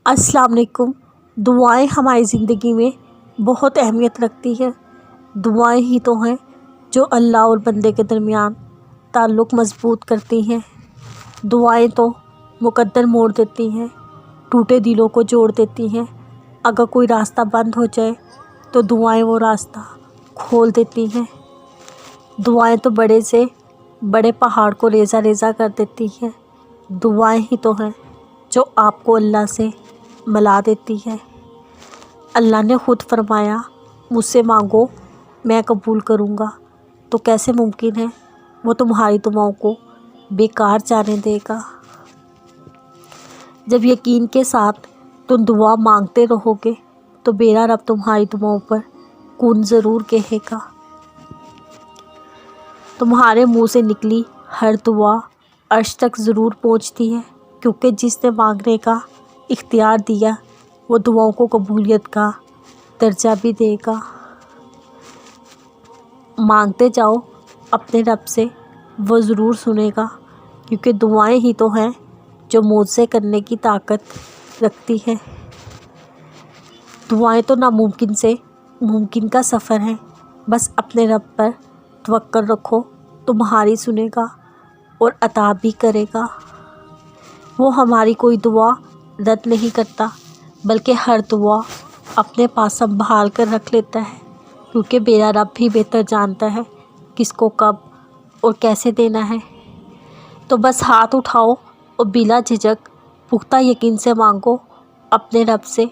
السلام علیکم۔ دعائیں ہماری زندگی میں بہت اہمیت رکھتی ہیں۔ دعائیں ہی تو ہیں جو اللہ اور بندے کے درمیان تعلق مضبوط کرتی ہیں۔ دعائیں تو مقدر موڑ دیتی ہیں، ٹوٹے دلوں کو جوڑ دیتی ہیں۔ اگر کوئی راستہ بند ہو جائے تو دعائیں وہ راستہ کھول دیتی ہیں۔ دعائیں تو بڑے سے بڑے پہاڑ کو ریزہ ریزہ کر دیتی ہیں۔ دعائیں ہی تو ہیں جو آپ کو اللہ سے ملا دیتی ہے۔ اللہ نے خود فرمایا، مجھ سے مانگو میں قبول کروں گا، تو کیسے ممکن ہے وہ تمہاری دعاؤں کو بیکار جانے دے گا؟ جب یقین کے ساتھ تم دعا مانگتے رہو گے تو میرا رب تمہاری دعاؤں پر کن ضرور کہے گا۔ تمہارے منہ سے نکلی ہر دعا عرش تک ضرور پہنچتی ہے، کیونکہ جس نے مانگنے کا اختیار دیا وہ دعاؤں کو قبولیت کا درجہ بھی دے گا۔ مانگتے جاؤ اپنے رب سے، وہ ضرور سنے گا، کیونکہ دعائیں ہی تو ہیں جو معجزے کرنے کی طاقت رکھتی ہیں۔ دعائیں تو ناممکن سے ممکن کا سفر ہیں۔ بس اپنے رب پر توکل رکھو، تمہاری سنے گا اور عطا بھی کرے گا۔ وہ ہماری کوئی دعا رد نہیں کرتا، بلکہ ہر دعا اپنے پاس سنبھال کر رکھ لیتا ہے، کیونکہ میرا رب بھی بہتر جانتا ہے کس کو کب اور کیسے دینا ہے۔ تو بس ہاتھ اٹھاؤ اور بلا جھجک پختہ یقین سے مانگو اپنے رب سے۔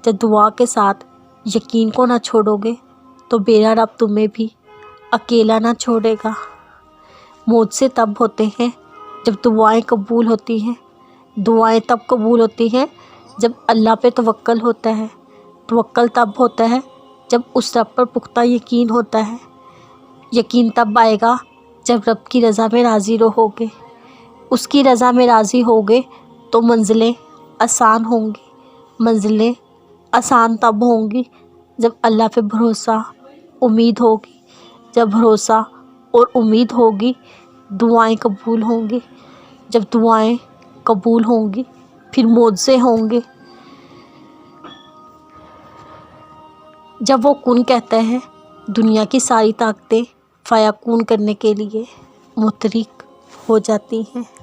جب دعا کے ساتھ یقین کو نہ چھوڑو گے تو میرا رب تمہیں بھی اکیلا نہ چھوڑے گا۔ معجزے تب ہوتے ہیں جب دعائیں قبول ہوتی ہیں۔ دعائیں تب قبول ہوتی ہیں جب اللہ پہ توکل ہوتا ہے۔ توکل تب ہوتا ہے جب اس رب پر پختہ یقین ہوتا ہے۔ یقین تب آئے گا جب رب کی رضا میں راضی رہو گے۔ اس کی رضا میں راضی ہوگے تو منزلیں آسان ہوں گی۔ منزلیں آسان تب ہوں گی جب اللہ پہ بھروسہ امید ہوگی۔ جب بھروسہ اور امید ہوگی دعائیں قبول ہوں گی۔ جب دعائیں قبول ہوں گی پھر معجزے ہوں گے۔ جب وہ کن کہتا ہے دنیا کی ساری طاقتیں فیکون کرنے کے لیے متحرک ہو جاتی ہیں۔